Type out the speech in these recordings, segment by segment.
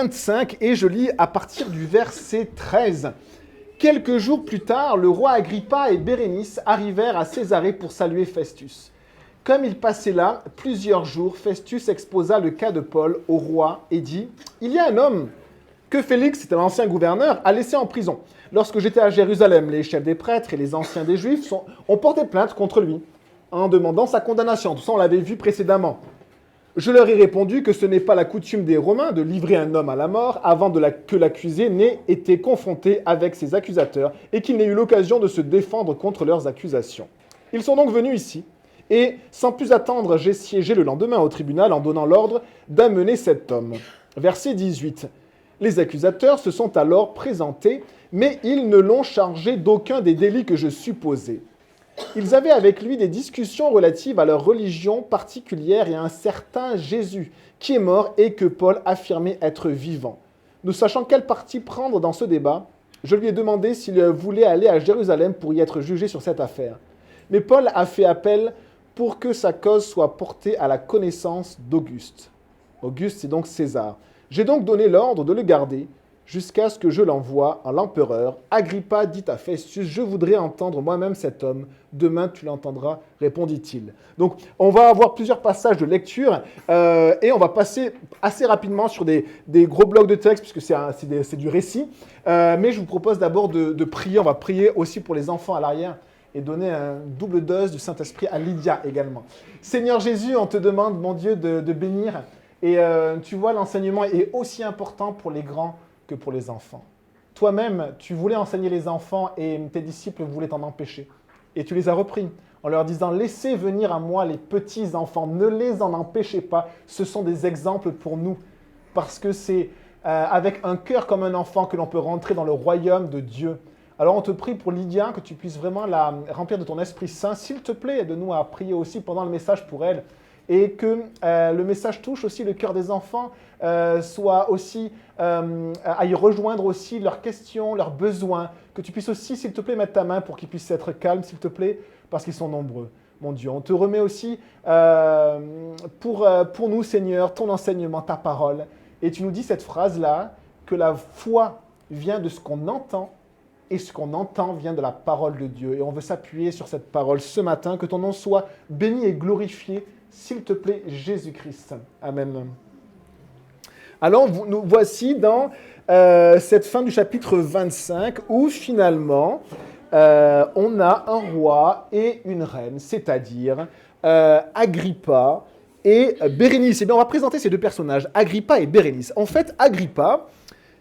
25 et je lis à partir du verset 13. Quelques jours plus tard, le roi Agrippa et Bérénice arrivèrent à Césarée pour saluer Festus. Comme ils passaient là plusieurs jours, Festus exposa le cas de Paul au roi et dit « Il y a un homme que Félix, c'était l'ancien gouverneur, a laissé en prison. Lorsque j'étais à Jérusalem, les chefs des prêtres et les anciens des Juifs ont porté plainte contre lui en demandant sa condamnation. Tout ça, on l'avait vu précédemment. Je leur ai répondu que ce n'est pas la coutume des Romains de livrer un homme à la mort avant que l'accusé n'ait été confronté avec ses accusateurs et qu'il n'ait eu l'occasion de se défendre contre leurs accusations. Ils sont donc venus ici, et sans plus attendre, j'ai siégé le lendemain au tribunal en donnant l'ordre d'amener cet homme. » Verset 18. Les accusateurs se sont alors présentés, mais ils ne l'ont chargé d'aucun des délits que je supposais. Ils avaient avec lui des discussions relatives à leur religion particulière et à un certain Jésus, qui est mort et que Paul affirmait être vivant. Ne sachant quel parti prendre dans ce débat, je lui ai demandé s'il voulait aller à Jérusalem pour y être jugé sur cette affaire. Mais Paul a fait appel pour que sa cause soit portée à la connaissance d'Auguste. Auguste, c'est donc César. J'ai donc donné l'ordre de le garder jusqu'à ce que je l'envoie à l'empereur. Agrippa dit à Festus, « Je voudrais entendre moi-même cet homme. Demain, tu l'entendras, répondit-il. » Donc, on va avoir plusieurs passages de lecture et on va passer assez rapidement sur des gros blocs de texte puisque c'est du récit. Mais je vous propose d'abord de prier. On va prier aussi pour les enfants à l'arrière et donner un double dose du Saint-Esprit à Lydia également. Seigneur Jésus, on te demande, mon Dieu, de bénir. Et tu vois, l'enseignement est aussi important pour les grands que pour les enfants. Toi-même, tu voulais enseigner les enfants et tes disciples voulaient t'en empêcher. Et tu les as repris en leur disant « Laissez venir à moi les petits enfants, ne les en empêchez pas. Ce sont des exemples pour nous. » Parce que c'est avec un cœur comme un enfant que l'on peut rentrer dans le royaume de Dieu. Alors on te prie pour Lydia, que tu puisses vraiment la remplir de ton Esprit Saint. S'il te plaît, aide-nous à prier aussi pendant le message pour elle. Et que le message touche aussi le cœur des enfants, soit aussi à y rejoindre aussi leurs questions, leurs besoins, que tu puisses aussi, s'il te plaît, mettre ta main pour qu'ils puissent être calmes, s'il te plaît, parce qu'ils sont nombreux. Mon Dieu, on te remet aussi pour nous, Seigneur, ton enseignement, ta parole. Et tu nous dis cette phrase-là, que la foi vient de ce qu'on entend, et ce qu'on entend vient de la parole de Dieu. Et on veut s'appuyer sur cette parole ce matin, que ton nom soit béni et glorifié, s'il te plaît, Jésus-Christ. Amen. Alors, nous voici dans cette fin du chapitre 25, où finalement, on a un roi et une reine, c'est-à-dire Agrippa et Bérénice. Et bien, on va présenter ces deux personnages, Agrippa et Bérénice. En fait, Agrippa,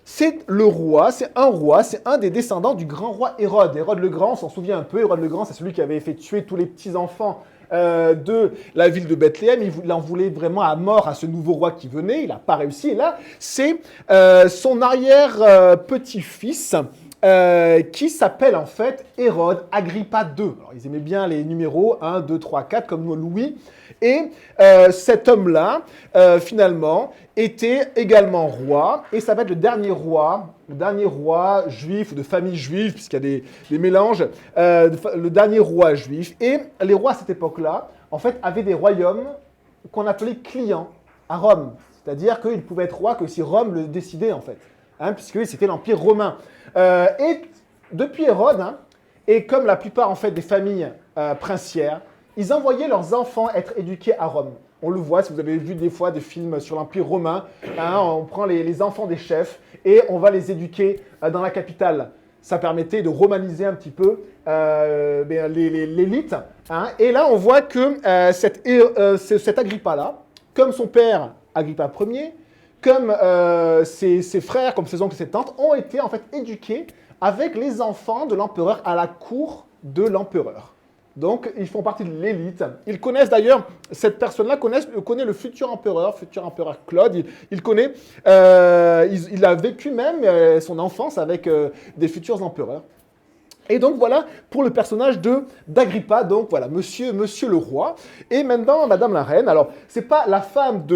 c'est un des descendants du grand roi Hérode. Hérode le Grand, on s'en souvient un peu, Hérode le Grand, c'est celui qui avait fait tuer tous les petits-enfants de la ville de Bethléem. Il en voulait vraiment à mort à ce nouveau roi qui venait. Il n'a pas réussi. Et là, c'est son arrière-petit-fils qui s'appelle en fait Hérode Agrippa II. Alors, ils aimaient bien les numéros 1, 2, 3, 4 comme nous, Louis. Et cet homme-là, finalement, était également roi. Et ça va être le dernier roi juif ou de famille juive, puisqu'il y a des mélanges, le dernier roi juif. Et les rois à cette époque-là, en fait, avaient des royaumes qu'on appelait clients à Rome. C'est-à-dire qu'ils pouvaient être rois que si Rome le décidait, en fait. Puisque c'était l'Empire romain. Et depuis Hérode, et comme la plupart, en fait, des familles princières, ils envoyaient leurs enfants être éduqués à Rome. On le voit, si vous avez vu des fois des films sur l'Empire romain, on prend les enfants des chefs et on va les éduquer dans la capitale. Ça permettait de romaniser un petit peu l'élite. Et là, on voit que cet Agrippa-là, comme son père Agrippa Ier, comme ses frères, comme ses oncles et ses tantes, ont été en fait éduqués avec les enfants de l'empereur à la cour de l'empereur. Donc, ils font partie de l'élite. Ils connaissent d'ailleurs, cette personne-là connaît le futur empereur Claude. Il connaît, il a vécu même son enfance avec des futurs empereurs. Et donc voilà pour le personnage d'Agrippa, donc voilà, monsieur le roi. Et maintenant, madame la reine, alors c'est pas la femme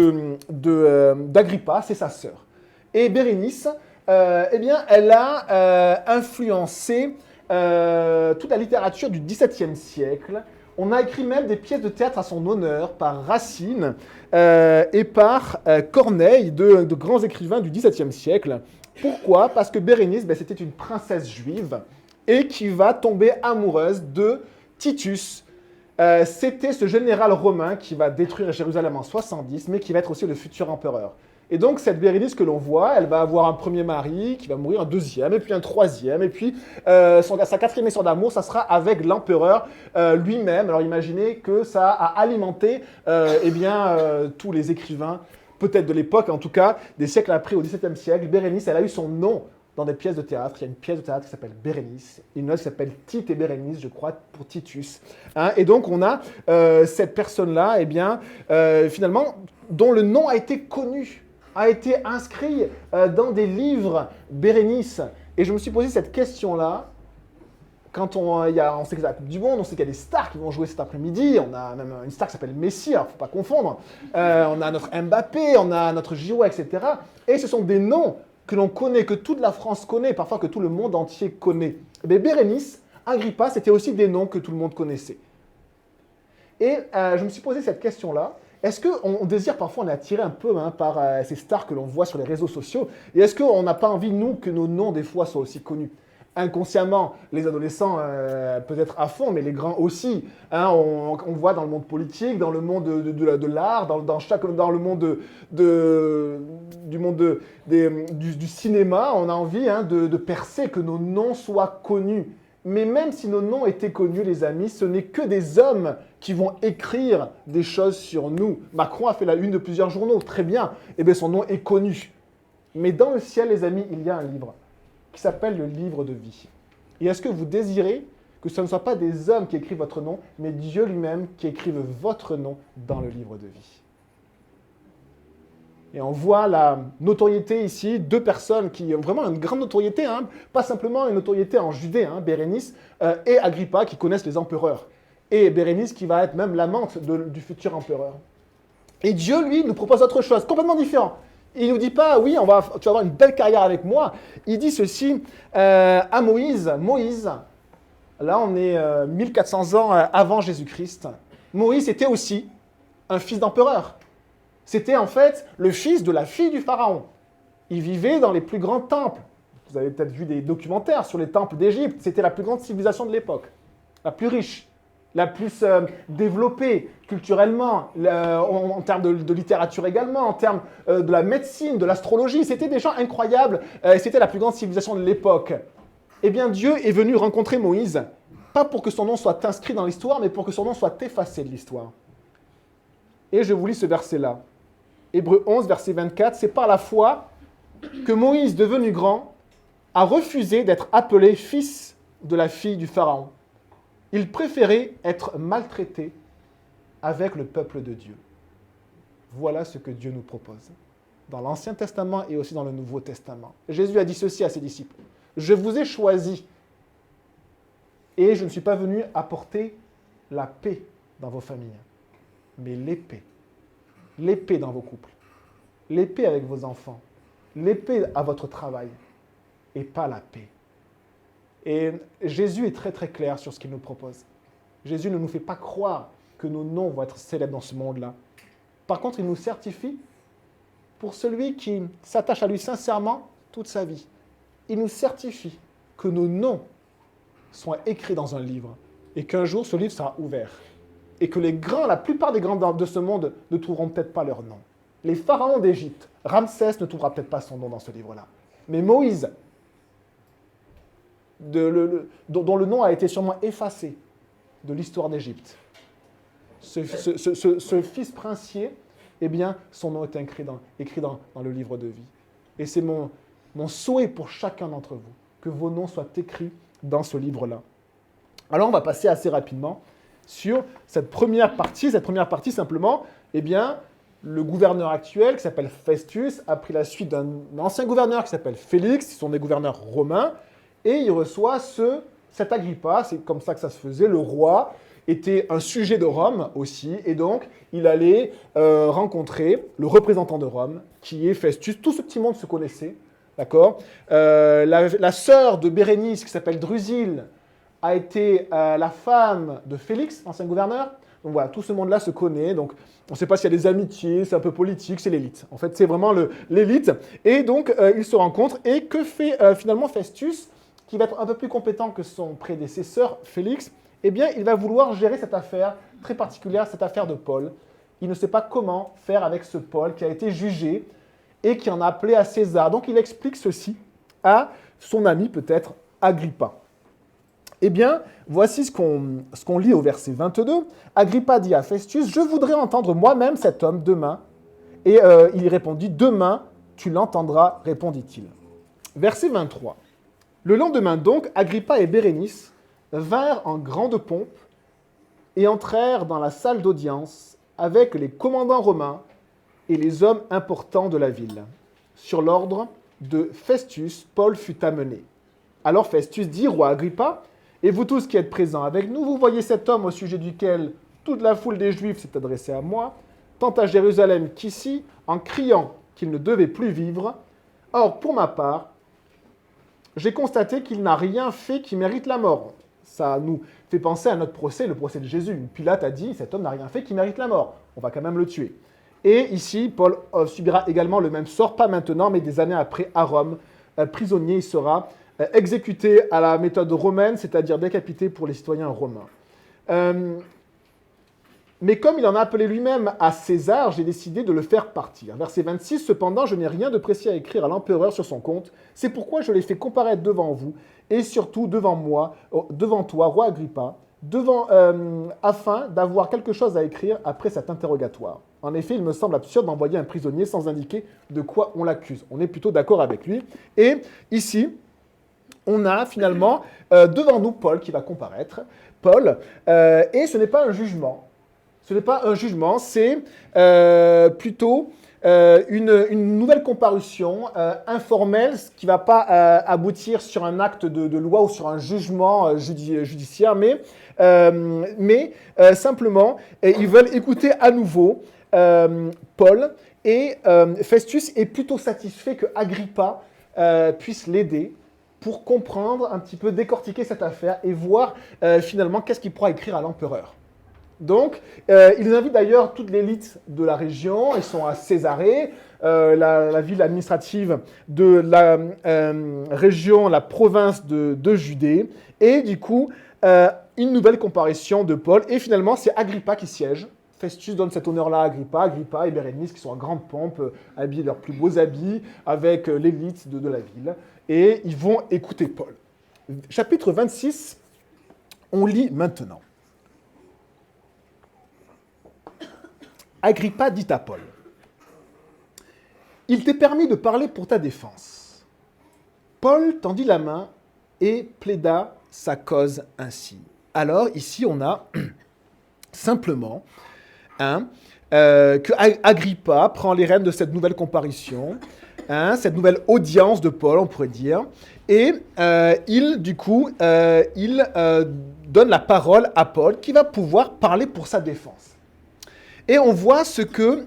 d'Agrippa, c'est sa sœur. Et Bérénice, eh bien, elle a influencé toute la littérature du XVIIe siècle. On a écrit même des pièces de théâtre à son honneur par Racine et par Corneille, de grands écrivains du XVIIe siècle. Pourquoi? Parce que Bérénice, c'était une princesse juive et qui va tomber amoureuse de Titus. C'était ce général romain qui va détruire Jérusalem en 70, mais qui va être aussi le futur empereur. Et donc, cette Bérénice que l'on voit, elle va avoir un premier mari qui va mourir, un deuxième, et puis un troisième, et puis sa quatrième histoire d'amour, ça sera avec l'empereur lui-même. Alors, imaginez que ça a alimenté tous les écrivains, peut-être de l'époque, en tout cas, des siècles après, au XVIIe siècle. Bérénice, elle a eu son nom dans des pièces de théâtre. Il y a une pièce de théâtre qui s'appelle Bérénice, et une autre qui s'appelle Tite et Bérénice, je crois, pour Titus. Et donc, on a cette personne-là, finalement, dont le nom a été connu, a été inscrit dans des livres, Bérénice. Et je me suis posé cette question-là. Quand on sait que c'est la Coupe du Monde, on sait qu'il y a des stars qui vont jouer cet après-midi. On a même une star qui s'appelle Messi, alors il ne faut pas confondre. On a notre Mbappé, on a notre Giroud, etc. Et ce sont des noms que l'on connaît, que toute la France connaît, parfois que tout le monde entier connaît. Mais Bérénice, Agrippa, c'était aussi des noms que tout le monde connaissait. Et je me suis posé cette question-là. Est-ce qu'on désire parfois, on est attiré un peu par ces stars que l'on voit sur les réseaux sociaux, et est-ce qu'on n'a pas envie, nous, que nos noms, des fois, soient aussi connus? Inconsciemment, les adolescents peut-être à fond, mais les grands aussi. On voit dans le monde politique, dans le monde de l'art, dans le monde du cinéma, on a envie de percer, que nos noms soient connus. Mais même si nos noms étaient connus, les amis, ce n'est que des hommes qui vont écrire des choses sur nous. Macron a fait la une de plusieurs journaux, très bien. Eh bien, son nom est connu. Mais dans le ciel, les amis, il y a un livre qui s'appelle le livre de vie. Et est-ce que vous désirez que ce ne soit pas des hommes qui écrivent votre nom, mais Dieu lui-même qui écrive votre nom dans le livre de vie? Et on voit la notoriété ici, deux personnes qui ont vraiment une grande notoriété, pas simplement une notoriété en Judée, Bérénice et Agrippa qui connaissent les empereurs. Et Bérénice qui va être même l'amante du futur empereur. Et Dieu, lui, nous propose autre chose, complètement différent. Il ne nous dit pas, oui, tu vas avoir une belle carrière avec moi. Il dit ceci à Moïse. Moïse, là on est 1400 ans avant Jésus-Christ. Moïse était aussi un fils d'empereur. C'était en fait le fils de la fille du pharaon. Il vivait dans les plus grands temples. Vous avez peut-être vu des documentaires sur les temples d'Égypte. C'était la plus grande civilisation de l'époque, la plus riche, la plus développée culturellement, en termes de littérature également, en termes de la médecine, de l'astrologie. C'était des gens incroyables. C'était la plus grande civilisation de l'époque. Eh bien, Dieu est venu rencontrer Moïse, pas pour que son nom soit inscrit dans l'histoire, mais pour que son nom soit effacé de l'histoire. Et je vous lis ce verset-là. Hébreux 11, verset 24, c'est par la foi que Moïse, devenu grand, a refusé d'être appelé fils de la fille du Pharaon. Il préférait être maltraité avec le peuple de Dieu. Voilà ce que Dieu nous propose, dans l'Ancien Testament et aussi dans le Nouveau Testament. Jésus a dit ceci à ses disciples. Je vous ai choisis et je ne suis pas venu apporter la paix dans vos familles, mais l'épée. L'épée dans vos couples, l'épée avec vos enfants, l'épée à votre travail, et pas la paix. Et Jésus est très très clair sur ce qu'il nous propose. Jésus ne nous fait pas croire que nos noms vont être célèbres dans ce monde-là. Par contre, il nous certifie pour celui qui s'attache à lui sincèrement toute sa vie. Il nous certifie que nos noms soient écrits dans un livre et qu'un jour ce livre sera ouvert. Et que la plupart des grands de ce monde ne trouveront peut-être pas leur nom. Les pharaons d'Égypte, Ramsès ne trouvera peut-être pas son nom dans ce livre-là. Mais Moïse, dont le nom a été sûrement effacé de l'histoire d'Égypte, ce fils princier, eh bien, son nom est écrit dans le livre de vie. Et c'est mon souhait pour chacun d'entre vous, que vos noms soient écrits dans ce livre-là. Alors, on va passer assez rapidement sur cette première partie. Cette première partie, simplement, eh bien, le gouverneur actuel, qui s'appelle Festus, a pris la suite d'un ancien gouverneur qui s'appelle Félix, ce sont des gouverneurs romains, et il reçoit cet Agrippa, c'est comme ça que ça se faisait, le roi était un sujet de Rome aussi, et donc il allait rencontrer le représentant de Rome, qui est Festus. Tout ce petit monde se connaissait, d'accord. La sœur de Bérénice, qui s'appelle Drusille, a été la femme de Félix, ancien gouverneur. Donc voilà, tout ce monde-là se connaît. Donc on ne sait pas s'il y a des amitiés, c'est un peu politique, c'est l'élite. En fait, c'est vraiment l'élite. Et donc, ils se rencontrent. Et que fait finalement Festus, qui va être un peu plus compétent que son prédécesseur, Félix? Eh bien, il va vouloir gérer cette affaire très particulière, cette affaire de Paul. Il ne sait pas comment faire avec ce Paul qui a été jugé et qui en a appelé à César. Donc, il explique ceci à son ami, peut-être, Agrippa. Eh bien, voici ce qu'on lit au verset 22. Agrippa dit à Festus, « Je voudrais entendre moi-même cet homme demain. » Et il répondit, « Demain, tu l'entendras, répondit-il. » Verset 23. Le lendemain donc, Agrippa et Bérénice vinrent en grande pompe et entrèrent dans la salle d'audience avec les commandants romains et les hommes importants de la ville. Sur l'ordre de Festus, Paul fut amené. Alors Festus dit, « Roi Agrippa, et vous tous qui êtes présents avec nous, vous voyez cet homme au sujet duquel toute la foule des Juifs s'est adressée à moi, tant à Jérusalem qu'ici, en criant qu'il ne devait plus vivre. Or, pour ma part, j'ai constaté qu'il n'a rien fait qui mérite la mort. » Ça nous fait penser à notre procès, le procès de Jésus. Pilate a dit, cet homme n'a rien fait qui mérite la mort. On va quand même le tuer. Et ici, Paul subira également le même sort, pas maintenant, mais des années après, à Rome. Prisonnier, il sera exécuté à la méthode romaine, c'est-à-dire décapité pour les citoyens romains. Mais comme il en a appelé lui-même à César, j'ai décidé de le faire partir. Verset 26, cependant, je n'ai rien de précis à écrire à l'empereur sur son compte. C'est pourquoi je l'ai fait comparaître devant vous, et surtout devant moi, devant toi, roi Agrippa, afin d'avoir quelque chose à écrire après cet interrogatoire. En effet, il me semble absurde d'envoyer un prisonnier sans indiquer de quoi on l'accuse. On est plutôt d'accord avec lui. Et ici, on a finalement devant nous Paul qui va comparaître. Paul, et ce n'est pas un jugement. Ce n'est pas un jugement, c'est plutôt une nouvelle comparution informelle, ce qui ne va pas aboutir sur un acte de loi ou sur un jugement judiciaire, mais simplement, ils veulent écouter à nouveau Paul, et Festus est plutôt satisfait que Agrippa puisse l'aider pour comprendre un petit peu, décortiquer cette affaire et voir finalement qu'est-ce qu'il pourra écrire à l'empereur. Donc, ils invitent d'ailleurs toute l'élite de la région, ils sont à Césarée, la ville administrative de la région, la province de Judée, et du coup, une nouvelle comparution de Paul, et finalement, c'est Agrippa qui siège. Festus donne cet honneur-là à Agrippa et Bérénice qui sont en grande pompe, habillés de leurs plus beaux habits, avec l'élite de la ville, et ils vont écouter Paul. Chapitre 26, on lit maintenant. Agrippa dit à Paul, « Il t'est permis de parler pour ta défense. » Paul tendit la main et plaida sa cause ainsi. Alors, ici, on a simplement que Agrippa prend les rênes de cette nouvelle comparution, cette nouvelle audience de Paul, on pourrait dire, et il donne la parole à Paul qui va pouvoir parler pour sa défense. Et on voit ce que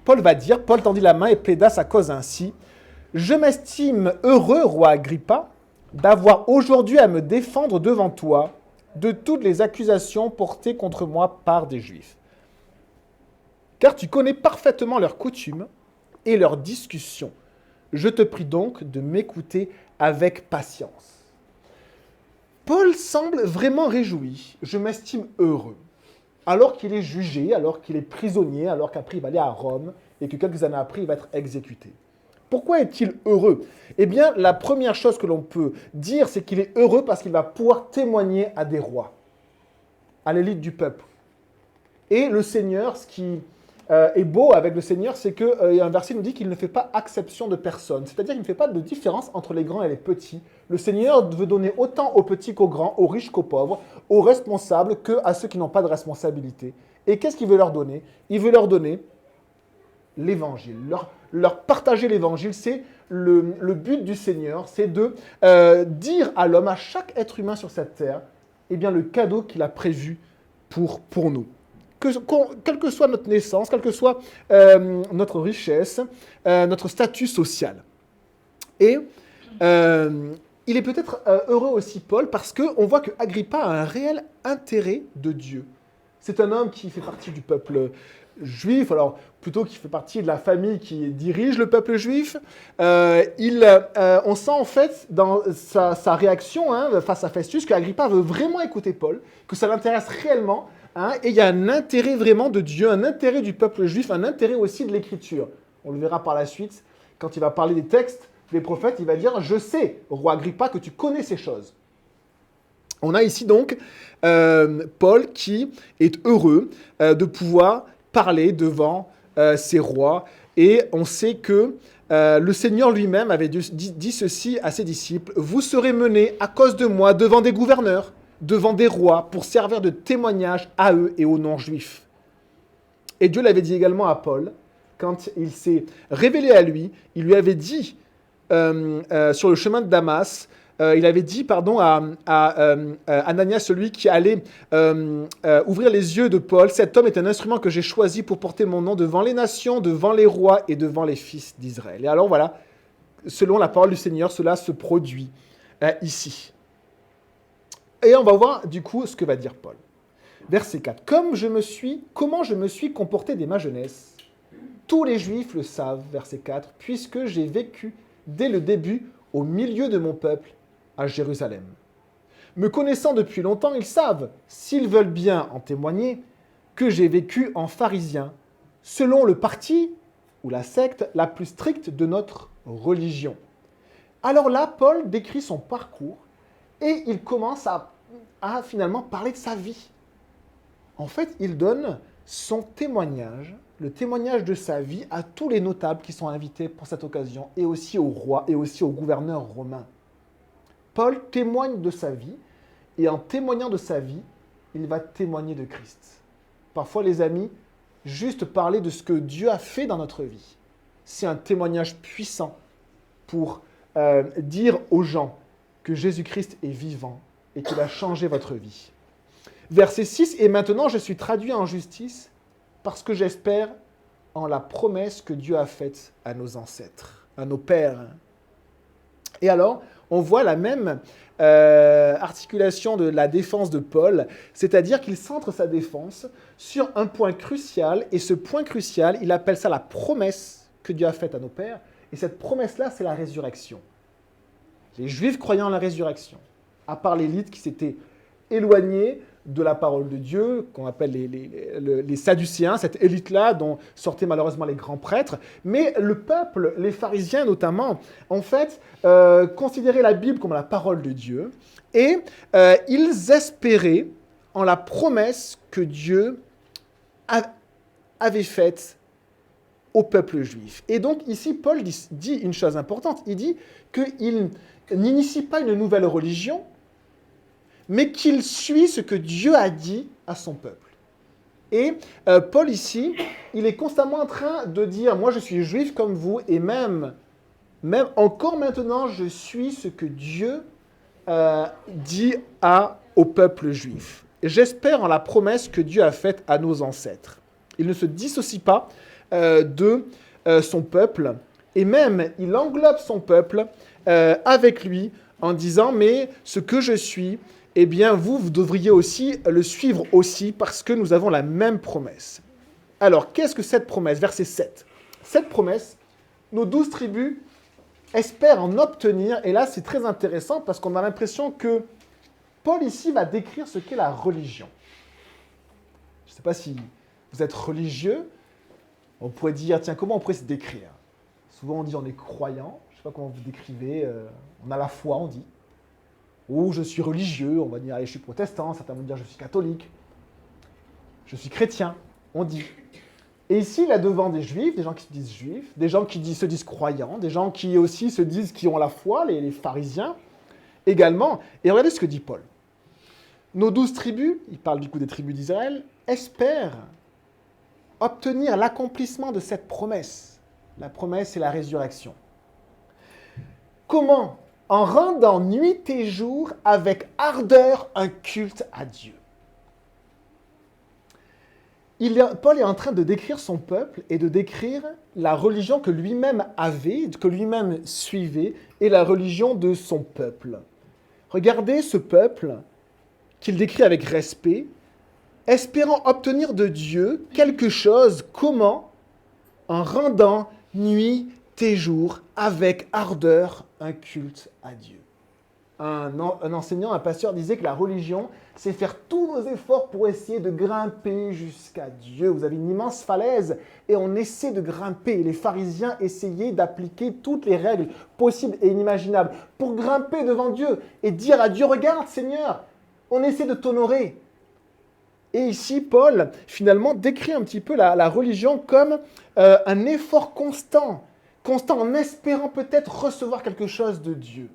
Paul va dire. Paul tendit la main et plaida sa cause ainsi. « Je m'estime heureux, roi Agrippa, d'avoir aujourd'hui à me défendre devant toi de toutes les accusations portées contre moi par des Juifs. Car tu connais parfaitement leurs coutumes et leurs discussions. Je te prie donc de m'écouter avec patience. » Paul semble vraiment réjoui. « Je m'estime heureux. » Alors qu'il est jugé, alors qu'il est prisonnier, alors qu'après il va aller à Rome et que quelques années après il va être exécuté. Pourquoi est-il heureux? Eh bien, la première chose que l'on peut dire, c'est qu'il est heureux parce qu'il va pouvoir témoigner à des rois, à l'élite du peuple. Et le Seigneur, ce qui est beau avec le Seigneur, c'est qu'un verset nous dit qu'il ne fait pas exception de personne. C'est-à-dire qu'il ne fait pas de différence entre les grands et les petits. Le Seigneur veut donner autant aux petits qu'aux grands, aux riches qu'aux pauvres, aux responsables qu'à ceux qui n'ont pas de responsabilité. Et qu'est-ce qu'il veut leur donner? Il veut leur donner l'évangile, leur partager l'évangile. C'est le but du Seigneur, c'est de dire à l'homme, à chaque être humain sur cette terre, eh bien, le cadeau qu'il a prévu pour nous. Quelle que soit notre naissance, quelle que soit notre richesse, notre statut social. Et il est peut-être heureux aussi, Paul, parce qu'on voit que Agrippa a un réel intérêt de Dieu. C'est un homme qui fait partie du peuple juif, alors plutôt qui fait partie de la famille qui dirige le peuple juif. On sent en fait dans sa réaction face à Festus qu'Agrippa veut vraiment écouter Paul, que ça l'intéresse réellement, et il y a un intérêt vraiment de Dieu, un intérêt du peuple juif, un intérêt aussi de l'Écriture. On le verra par la suite, quand il va parler des textes, des prophètes, il va dire « Je sais, roi Agrippa, que tu connais ces choses ». On a ici donc Paul qui est heureux de pouvoir parler devant ces rois. Et on sait que le Seigneur lui-même avait dit ceci à ses disciples. « Vous serez menés à cause de moi devant des gouverneurs, devant des rois, pour servir de témoignage à eux et aux non-juifs. » Et Dieu l'avait dit également à Paul, quand il s'est révélé à lui, il lui avait dit sur le chemin de Damas, il avait dit à Ananias, celui qui allait ouvrir les yeux de Paul, « Cet homme est un instrument que j'ai choisi pour porter mon nom devant les nations, devant les rois et devant les fils d'Israël. » Et alors voilà, selon la parole du Seigneur, cela se produit ici. Et on va voir du coup ce que va dire Paul. Verset 4. « Comment je me suis comporté dès ma jeunesse, tous les Juifs le savent, verset 4, puisque j'ai vécu dès le début au milieu de mon peuple à Jérusalem. Me connaissant depuis longtemps, ils savent, s'ils veulent bien en témoigner, que j'ai vécu en pharisien, selon le parti ou la secte la plus stricte de notre religion. » Alors là, Paul décrit son parcours et il commence à finalement parler de sa vie. En fait, il donne son témoignage, le témoignage de sa vie à tous les notables qui sont invités pour cette occasion, et aussi au roi et aussi au gouverneur romain. Paul témoigne de sa vie, et en témoignant de sa vie, il va témoigner de Christ. Parfois, les amis, juste parler de ce que Dieu a fait dans notre vie, c'est un témoignage puissant pour dire aux gens que Jésus-Christ est vivant et qu'il a changé votre vie. Verset 6, « Et maintenant je suis traduit en justice parce que j'espère en la promesse que Dieu a faite à nos ancêtres, à nos pères. » Et alors, on voit la même articulation de la défense de Paul, c'est-à-dire qu'il centre sa défense sur un point crucial, et ce point crucial, il appelle ça la promesse que Dieu a faite à nos pères, et cette promesse-là, c'est la résurrection. Les Juifs croyaient en la résurrection, à part l'élite qui s'était éloignée de la parole de Dieu, qu'on appelle les Sadducéens, cette élite-là dont sortaient malheureusement les grands prêtres. Mais le peuple, les pharisiens notamment, en fait, considéraient la Bible comme la parole de Dieu et ils espéraient en la promesse que Dieu avait faite au peuple juif. Et donc ici, Paul dit une chose importante. Il dit qu'il n'initie pas une nouvelle religion, mais qu'il suit ce que Dieu a dit à son peuple. Et Paul ici, il est constamment en train de dire « Moi, je suis juif comme vous, et même encore maintenant, je suis ce que Dieu dit au peuple juif. J'espère en la promesse que Dieu a faite à nos ancêtres. » Il ne se dissocie pas de son peuple, et même il englobe son peuple avec lui en disant « Mais ce que je suis, eh bien, vous devriez aussi le suivre aussi parce que nous avons la même promesse. » Alors, qu'est-ce que cette promesse? Verset 7. Cette promesse, nos 12 tribus espèrent en obtenir, et là, c'est très intéressant parce qu'on a l'impression que Paul ici va décrire ce qu'est la religion. Je ne sais pas si vous êtes religieux, on pourrait dire, tiens, comment on pourrait se décrire? Souvent, on dit on est croyant, je ne sais pas comment vous décrivez, on a la foi, on dit. Ou je suis religieux, on va dire, allez, je suis protestant, certains vont dire je suis catholique, je suis chrétien, on dit. Et ici, là devant des juifs, des gens qui se disent juifs, des gens qui se disent croyants, des gens qui aussi se disent qui ont la foi, les pharisiens également. Et regardez ce que dit Paul. Nos 12 tribus, il parle du coup des tribus d'Israël, espèrent obtenir l'accomplissement de cette promesse. La promesse, c'est la résurrection. Comment? En rendant nuit et jour avec ardeur un culte à Dieu. Paul est en train de décrire son peuple et de décrire la religion que lui-même avait, que lui-même suivait, et la religion de son peuple. Regardez ce peuple qu'il décrit avec respect, espérant obtenir de Dieu quelque chose. Comment? En rendant nuit et jour avec ardeur un culte à Dieu. Un enseignant, un pasteur disait que la religion, c'est faire tous nos efforts pour essayer de grimper jusqu'à Dieu. Vous avez une immense falaise et on essaie de grimper. Les pharisiens essayaient d'appliquer toutes les règles possibles et inimaginables pour grimper devant Dieu et dire à Dieu, regarde Seigneur, on essaie de t'honorer. Et ici, Paul, finalement, décrit un petit peu la religion comme un effort constant en espérant peut-être recevoir quelque chose de Dieu.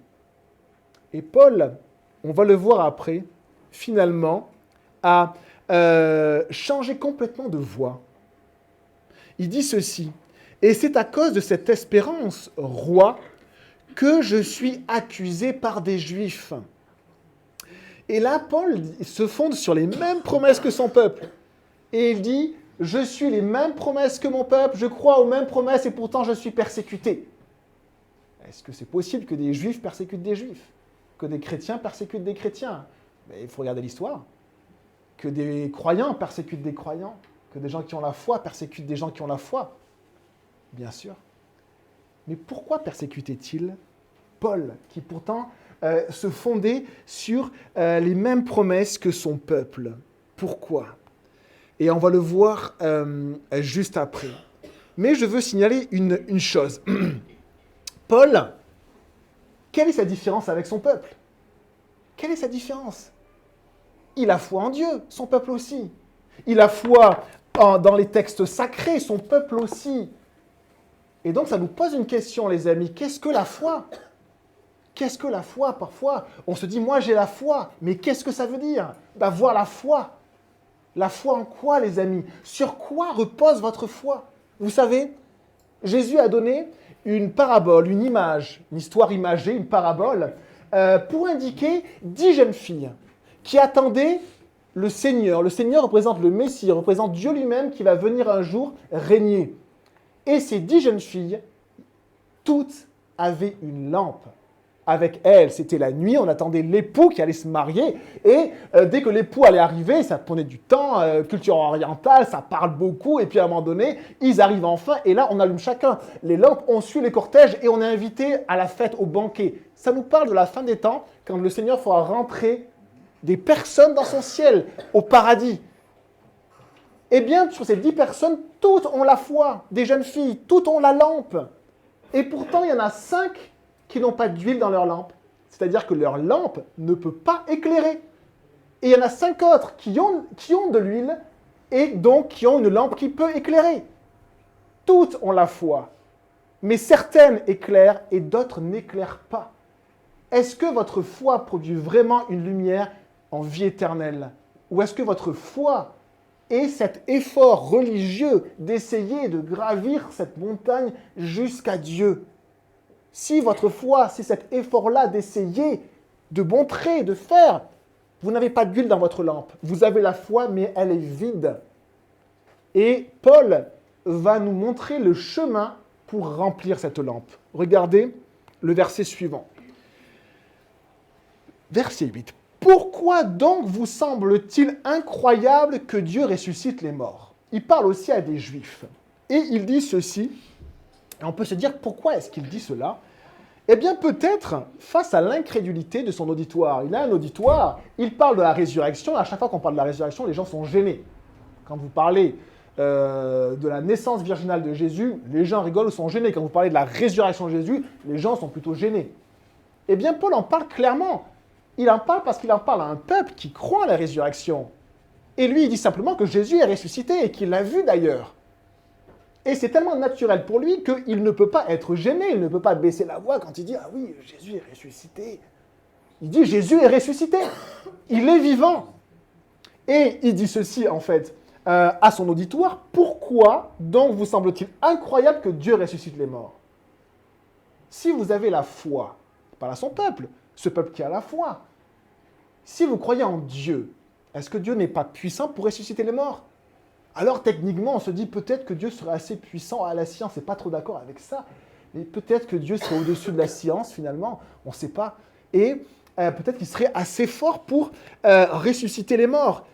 Et Paul, on va le voir après, finalement, a changé complètement de voie. Il dit ceci, « Et c'est à cause de cette espérance, roi, que je suis accusé par des Juifs. » Et là, Paul se fonde sur les mêmes promesses que son peuple. Et il dit, « Je suis les mêmes promesses que mon peuple, je crois aux mêmes promesses et pourtant je suis persécuté. » Est-ce que c'est possible que des Juifs persécutent des Juifs? Que des chrétiens persécutent des chrétiens? Mais il faut regarder l'histoire. Que des croyants persécutent des croyants. Que des gens qui ont la foi persécutent des gens qui ont la foi. Bien sûr. Mais pourquoi persécutait-il Paul, qui pourtant se fondait sur les mêmes promesses que son peuple? Pourquoi? Et on va le voir juste après. Mais je veux signaler une chose. Paul, quelle est sa différence avec son peuple? Quelle est sa différence? Il a foi en Dieu, son peuple aussi. Il a foi dans les textes sacrés, son peuple aussi. Et donc ça nous pose une question, les amis. Qu'est-ce que la foi? Qu'est-ce que la foi? Parfois, on se dit, moi j'ai la foi. Mais qu'est-ce que ça veut dire? D'avoir la foi. La foi en quoi, les amis? Sur quoi repose votre foi? Vous savez, Jésus a donné une parabole, une image, une histoire imagée, une parabole, pour indiquer 10 jeunes filles qui attendaient le Seigneur. Le Seigneur représente le Messie, représente Dieu lui-même qui va venir un jour régner. Et ces 10 jeunes filles, toutes avaient une lampe. Avec elles, c'était la nuit, on attendait l'époux qui allait se marier. Et dès que l'époux allait arriver, ça prenait du temps, culture orientale, ça parle beaucoup. Et puis à un moment donné, ils arrivent enfin. Et là, on allume chacun les lampes, on suit les cortèges et on est invité à la fête, au banquet. Ça nous parle de la fin des temps, quand le Seigneur fera rentrer des personnes dans son ciel, au paradis. Eh bien, sur ces 10 personnes, toutes ont la foi, des jeunes filles, toutes ont la lampe. Et pourtant, il y en a 5 qui n'ont pas d'huile dans leur lampe. C'est-à-dire que leur lampe ne peut pas éclairer. Et il y en a 5 autres qui ont de l'huile et donc qui ont une lampe qui peut éclairer. Toutes ont la foi, mais certaines éclairent et d'autres n'éclairent pas. Est-ce que votre foi produit vraiment une lumière en vie éternelle? Ou est-ce que votre foi est cet effort religieux d'essayer de gravir cette montagne jusqu'à Dieu? Si votre foi, c'est cet effort-là d'essayer, de montrer, de faire, vous n'avez pas d'huile dans votre lampe. Vous avez la foi, mais elle est vide. Et Paul va nous montrer le chemin pour remplir cette lampe. Regardez le verset suivant. Verset 8. Pourquoi donc vous semble-t-il incroyable que Dieu ressuscite les morts? Il parle aussi à des Juifs. Et il dit ceci, et on peut se dire pourquoi est-ce qu'il dit cela? Eh bien peut-être face à l'incrédulité de son auditoire. Il a un auditoire, il parle de la résurrection, à chaque fois qu'on parle de la résurrection, les gens sont gênés. Quand vous parlez de la naissance virginale de Jésus, les gens rigolent ou sont gênés. Quand vous parlez de la résurrection de Jésus, les gens sont plutôt gênés. Eh bien Paul en parle clairement. Il en parle parce qu'il en parle à un peuple qui croit à la résurrection. Et lui, il dit simplement que Jésus est ressuscité et qu'il l'a vu d'ailleurs. Et c'est tellement naturel pour lui qu'il ne peut pas être gêné, il ne peut pas baisser la voix quand il dit « Ah oui, Jésus est ressuscité ». Il dit « Jésus est ressuscité, il est vivant ». Et il dit ceci en fait à son auditoire « Pourquoi donc vous semble-t-il incroyable que Dieu ressuscite les morts ?» Si vous avez la foi, il parle à son peuple, ce peuple qui a la foi. Si vous croyez en Dieu, est-ce que Dieu n'est pas puissant pour ressusciter les morts? Alors techniquement, on se dit peut-être que Dieu serait assez puissant. Ah, la science n'est pas trop d'accord avec ça. Mais peut-être que Dieu serait au-dessus de la science, finalement. On ne sait pas. Et peut-être qu'il serait assez fort pour ressusciter les morts.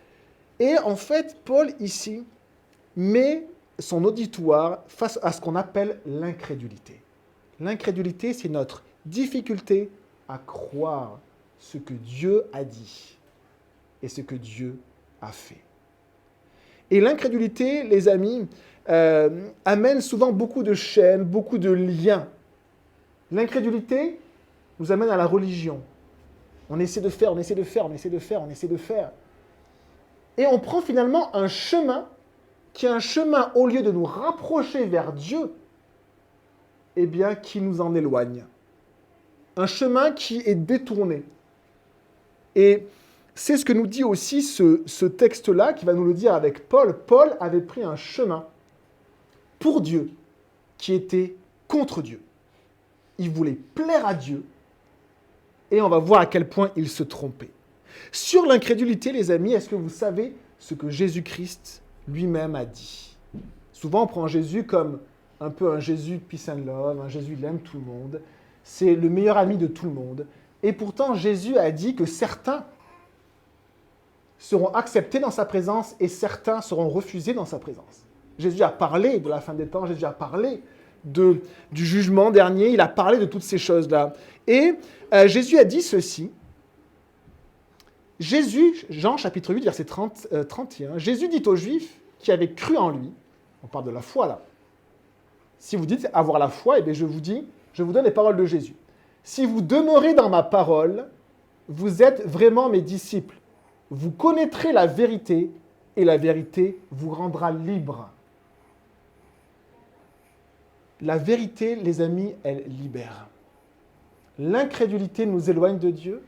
Et en fait, Paul, ici, met son auditoire face à ce qu'on appelle l'incrédulité. L'incrédulité, c'est notre difficulté à croire ce que Dieu a dit et ce que Dieu a fait. Et l'incrédulité, les amis, amène souvent beaucoup de chaînes, beaucoup de liens. L'incrédulité nous amène à la religion. On essaie de faire. Et on prend finalement un chemin qui est un chemin, au lieu de nous rapprocher vers Dieu, eh bien, qui nous en éloigne. Un chemin qui est détourné. Et c'est ce que nous dit aussi ce texte-là, qui va nous le dire avec Paul. Paul avait pris un chemin pour Dieu qui était contre Dieu. Il voulait plaire à Dieu, et on va voir à quel point il se trompait. Sur l'incrédulité, les amis, est-ce que vous savez ce que Jésus-Christ lui-même a dit? Souvent, on prend Jésus comme un peu un Jésus peace and love, un Jésus, il aime tout le monde, c'est le meilleur ami de tout le monde. Et pourtant, Jésus a dit que certains seront acceptés dans sa présence et certains seront refusés dans sa présence. Jésus a parlé de la fin des temps, Jésus a parlé du jugement dernier, il a parlé de toutes ces choses-là. Et Jésus a dit ceci. Jésus, Jean chapitre 8, verset 31, Jésus dit aux Juifs qui avaient cru en lui, on parle de la foi là, si vous dites avoir la foi, eh bien je vous donne les paroles de Jésus. Si vous demeurez dans ma parole, vous êtes vraiment mes disciples. Vous connaîtrez la vérité et la vérité vous rendra libre. La vérité, les amis, elle libère. L'incrédulité nous éloigne de Dieu,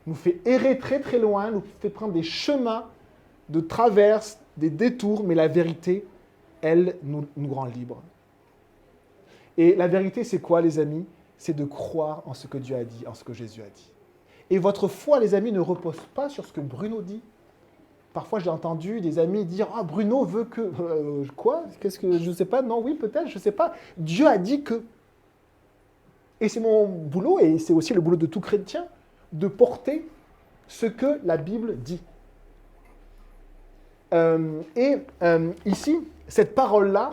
nous fait errer très très loin, nous fait prendre des chemins de traverse, des détours, mais la vérité, elle, nous rend libres. Et la vérité, c'est quoi, les amis? C'est de croire en ce que Dieu a dit, en ce que Jésus a dit. Et votre foi, les amis, ne repose pas sur ce que Bruno dit. Parfois, j'ai entendu des amis dire « Ah, Bruno veut que... quoi? Qu'est-ce que... Je ne sais pas. Non, oui, peut-être, je ne sais pas. Dieu a dit que... » Et c'est mon boulot, et c'est aussi le boulot de tout chrétien, de porter ce que la Bible dit. Ici, cette parole-là,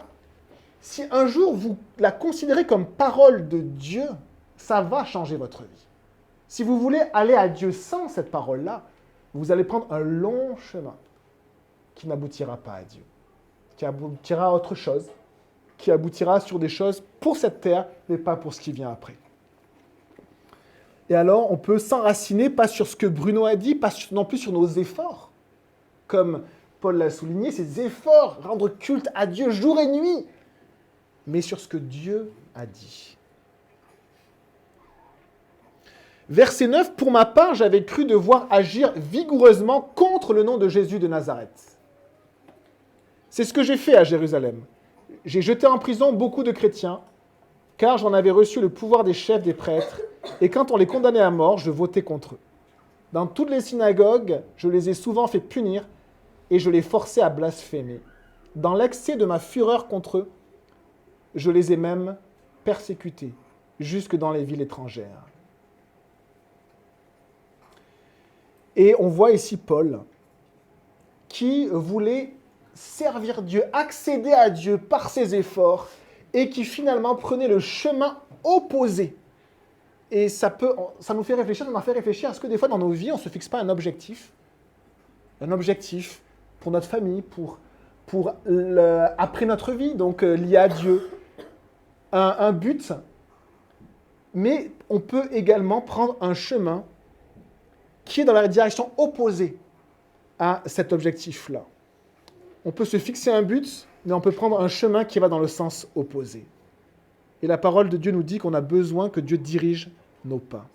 si un jour vous la considérez comme parole de Dieu, ça va changer votre vie. Si vous voulez aller à Dieu sans cette parole-là, vous allez prendre un long chemin qui n'aboutira pas à Dieu, qui aboutira à autre chose, qui aboutira sur des choses pour cette terre, mais pas pour ce qui vient après. Et alors, on peut s'enraciner, pas sur ce que Bruno a dit, pas non plus sur nos efforts. Comme Paul l'a souligné, ces efforts, rendre culte à Dieu jour et nuit, mais sur ce que Dieu a dit. Verset 9, « Pour ma part, j'avais cru devoir agir vigoureusement contre le nom de Jésus de Nazareth. » C'est ce que j'ai fait à Jérusalem. J'ai jeté en prison beaucoup de chrétiens, car j'en avais reçu le pouvoir des chefs des prêtres, et quand on les condamnait à mort, je votais contre eux. Dans toutes les synagogues, je les ai souvent fait punir, et je les forçais à blasphémer. Dans l'excès de ma fureur contre eux, je les ai même persécutés, jusque dans les villes étrangères. Et on voit ici Paul, qui voulait servir Dieu, accéder à Dieu par ses efforts, et qui finalement prenait le chemin opposé. Et ça nous fait réfléchir, ça m'a fait réfléchir à ce que des fois dans nos vies, on ne se fixe pas un objectif pour notre famille, après notre vie, donc lié à Dieu, un but, mais on peut également prendre un chemin qui est dans la direction opposée à cet objectif-là. On peut se fixer un but, mais on peut prendre un chemin qui va dans le sens opposé. Et la parole de Dieu nous dit qu'on a besoin que Dieu dirige nos pas.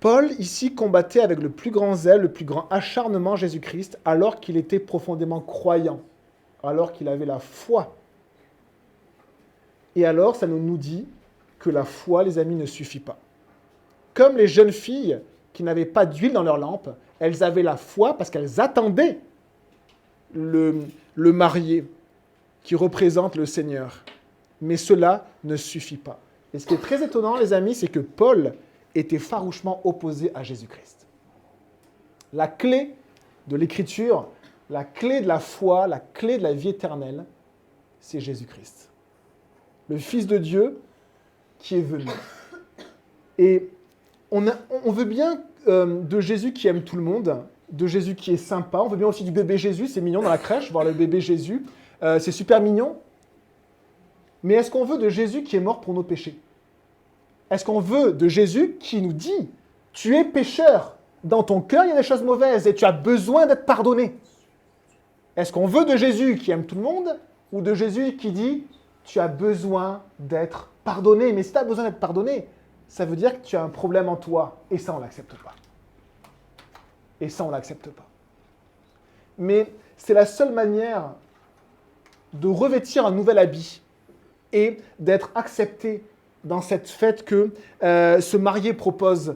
Paul, ici, combattait avec le plus grand zèle, le plus grand acharnement Jésus-Christ, alors qu'il était profondément croyant, alors qu'il avait la foi. Et alors, ça nous dit que la foi, les amis, ne suffit pas. Comme les jeunes filles qui n'avaient pas d'huile dans leur lampe, elles avaient la foi parce qu'elles attendaient le marié qui représente le Seigneur. Mais cela ne suffit pas. Et ce qui est très étonnant, les amis, c'est que Paul était farouchement opposé à Jésus-Christ. La clé de l'Écriture, la clé de la foi, la clé de la vie éternelle, c'est Jésus-Christ. Le Fils de Dieu qui est venu. Et on veut bien de Jésus qui aime tout le monde, de Jésus qui est sympa. On veut bien aussi du bébé Jésus, c'est mignon dans la crèche, voir le bébé Jésus. C'est super mignon. Mais est-ce qu'on veut de Jésus qui est mort pour nos péchés? Est-ce qu'on veut de Jésus qui nous dit « Tu es pécheur, dans ton cœur il y a des choses mauvaises et tu as besoin d'être pardonné ». Est-ce qu'on veut de Jésus qui aime tout le monde ou de Jésus qui dit « Tu as besoin d'être pardonné ». Mais si tu as besoin d'être pardonné, ça veut dire que tu as un problème en toi et ça on ne l'accepte pas. Et ça on ne l'accepte pas. Mais c'est la seule manière de revêtir un nouvel habit et d'être accepté dans cette fête que ce marié propose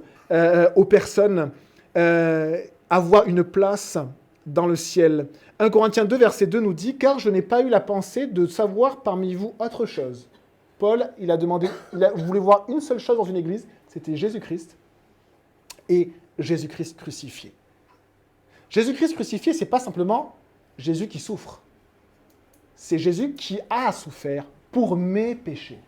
aux personnes, avoir une place dans le ciel. 1 Corinthiens 2, verset 2 nous dit « Car je n'ai pas eu la pensée de savoir parmi vous autre chose. » Paul, il voulait voir une seule chose dans une église, c'était Jésus-Christ et Jésus-Christ crucifié. Jésus-Christ crucifié, ce n'est pas simplement Jésus qui souffre. C'est Jésus qui a souffert pour mes péchés.